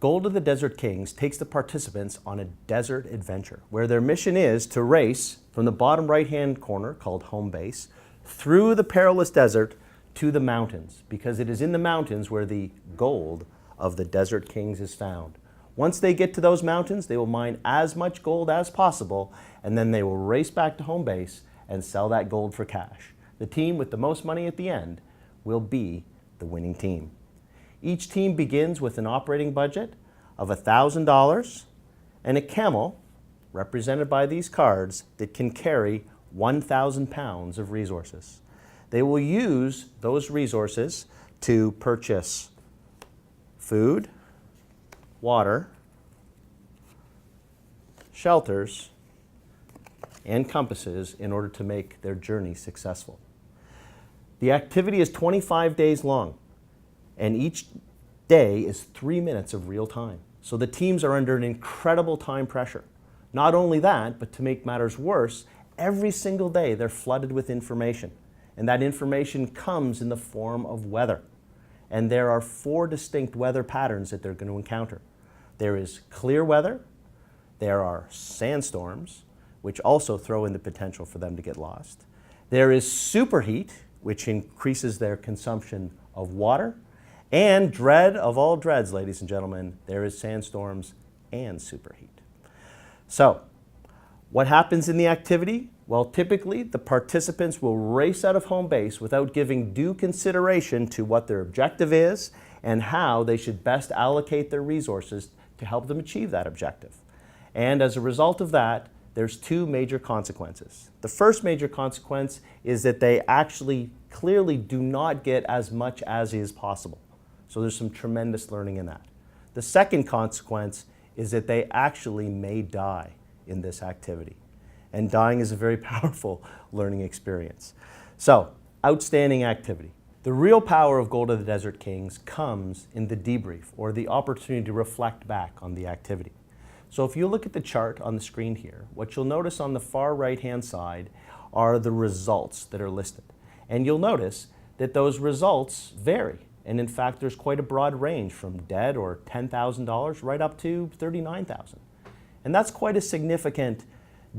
Gold of the Desert Kings takes the participants on a desert adventure where their mission is to race from the bottom right-hand corner, called home base, through the perilous desert to the mountains, because it is in the mountains where the gold of the Desert Kings is found. Once they get to those mountains, they will mine as much gold as possible, and then they will race back to home base and sell that gold for cash. The team with the most money at the end will be the winning team. Each team begins with an operating budget of $1,000 and a camel, represented by these cards, that can carry 1,000 pounds of resources. They will use those resources to purchase food, water, shelters, and compasses in order to make their journey successful. The activity is 25 days long, and each day is 3 minutes of real time. So the teams are under an incredible time pressure. Not only that, but to make matters worse, every single day they're flooded with information. And that information comes in the form of weather. And there are 4 distinct weather patterns that they're going to encounter. There is clear weather, there are sandstorms, which also throw in the potential for them to get lost. There is superheat, which increases their consumption of water. And dread of all dreads, ladies and gentlemen, there is sandstorms and superheat. So, what happens in the activity? Well, typically the participants will race out of home base without giving due consideration to what their objective is and how they should best allocate their resources to help them achieve that objective. And as a result of that, there's 2 major consequences. The first major consequence is that they actually clearly do not get as much as is possible. So there's some tremendous learning in that. The second consequence is that they actually may die in this activity. And dying is a very powerful learning experience. So, outstanding activity. The real power of Gold of the Desert Kings comes in the debrief, or the opportunity to reflect back on the activity. So if you look at the chart on the screen here, what you'll notice on the far right-hand side are the results that are listed. And you'll notice that those results vary. And in fact, there's quite a broad range from dead or $10,000 right up to $39,000. And that's quite a significant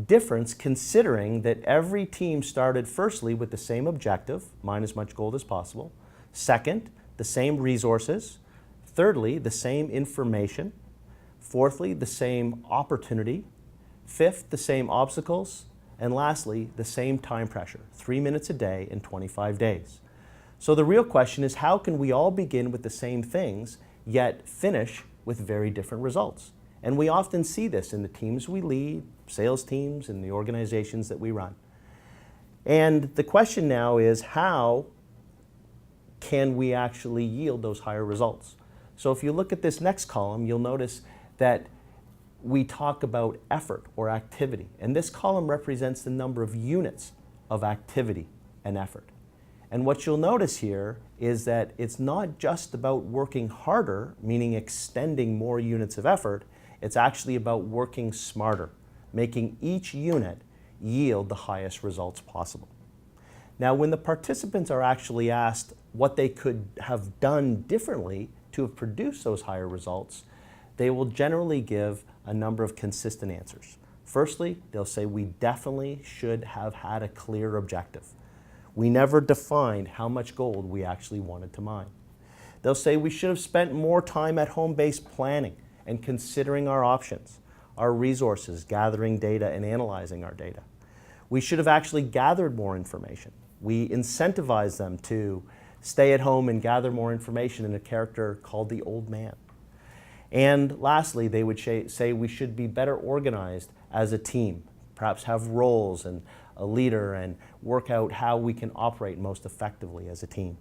difference, considering that every team started firstly with the same objective, mine as much gold as possible. Second, the same resources. Thirdly, the same information. Fourthly, the same opportunity. Fifth, the same obstacles. And lastly, the same time pressure, 3 minutes a day in 25 days. So the real question is, how can we all begin with the same things, yet finish with very different results? And we often see this in the teams we lead, sales teams, and the organizations that we run. And the question now is, how can we actually yield those higher results? So if you look at this next column, you'll notice that we talk about effort or activity. And this column represents the number of units of activity and effort. And what you'll notice here is that it's not just about working harder, meaning extending more units of effort. It's actually about working smarter, making each unit yield the highest results possible. Now, when the participants are actually asked what they could have done differently to have produced those higher results, they will generally give a number of consistent answers. Firstly, they'll say, we definitely should have had a clear objective. We never defined how much gold we actually wanted to mine. They'll say we should have spent more time at home base planning and considering our options, our resources, gathering data and analyzing our data. We should have actually gathered more information. We incentivized them to stay at home and gather more information in a character called the Old Man. And lastly, they would say we should be better organized as a team, perhaps have roles and a leader, and work out how we can operate most effectively as a team.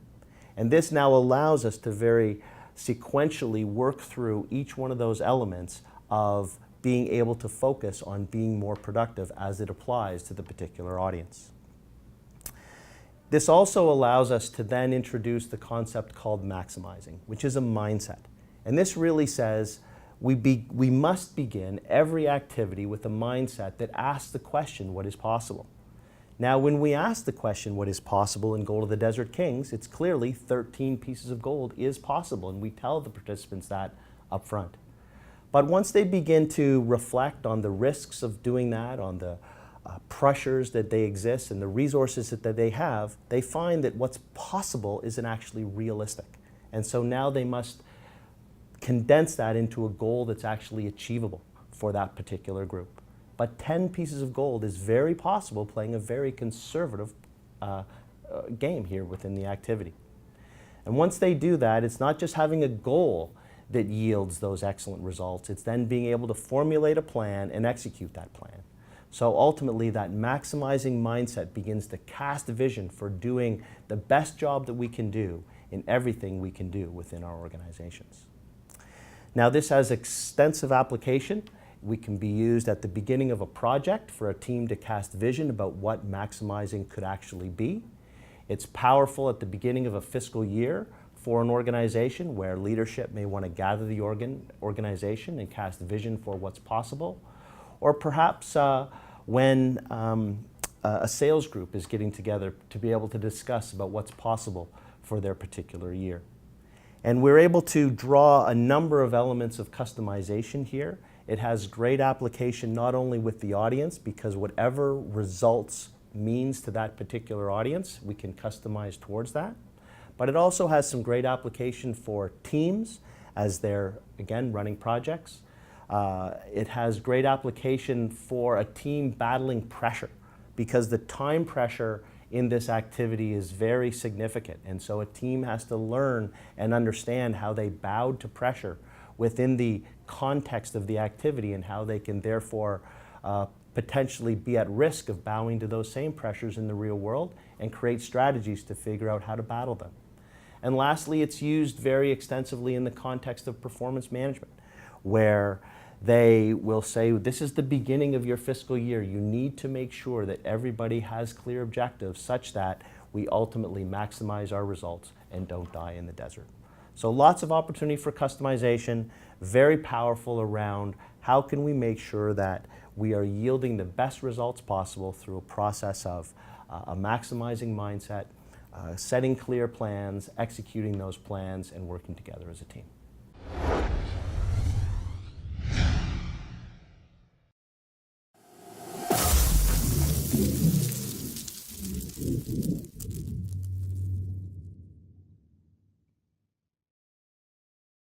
And this now allows us to very sequentially work through each one of those elements of being able to focus on being more productive as it applies to the particular audience. This also allows us to then introduce the concept called maximizing, which is a mindset. And this really says we must begin every activity with a mindset that asks the question, what is possible? Now, when we ask the question, what is possible in Gold of the Desert Kings, it's clearly 13 pieces of gold is possible, and we tell the participants that up front. But once they begin to reflect on the risks of doing that, on the pressures that they exist and the resources that they have, they find that what's possible isn't actually realistic. And so now they must condense that into a goal that's actually achievable for that particular group. But 10 pieces of gold is very possible, playing a very conservative game here within the activity. And once they do that, it's not just having a goal that yields those excellent results, it's then being able to formulate a plan and execute that plan. So ultimately, that maximizing mindset begins to cast vision for doing the best job that we can do in everything we can do within our organizations. Now, this has extensive application. We can be used at the beginning of a project for a team to cast vision about what maximizing could actually be. It's powerful at the beginning of a fiscal year for an organization where leadership may want to gather the organization and cast vision for what's possible. Or perhaps when a sales group is getting together to be able to discuss about what's possible for their particular year. And we're able to draw a number of elements of customization here. It has great application not only with the audience, because whatever results means to that particular audience, we can customize towards that. But it also has some great application for teams as they're, again, running projects. It has great application for a team battling pressure, because the time pressure in this activity is very significant. And so a team has to learn and understand how they bowed to pressure within the context of the activity and how they can therefore potentially be at risk of bowing to those same pressures in the real world and create strategies to figure out how to battle them. And lastly, it's used very extensively in the context of performance management, where they will say, this is the beginning of your fiscal year. You need to make sure that everybody has clear objectives such that we ultimately maximize our results and don't die in the desert. So lots of opportunity for customization, very powerful around how can we make sure that we are yielding the best results possible through a process of a maximizing mindset, setting clear plans, executing those plans, and working together as a team.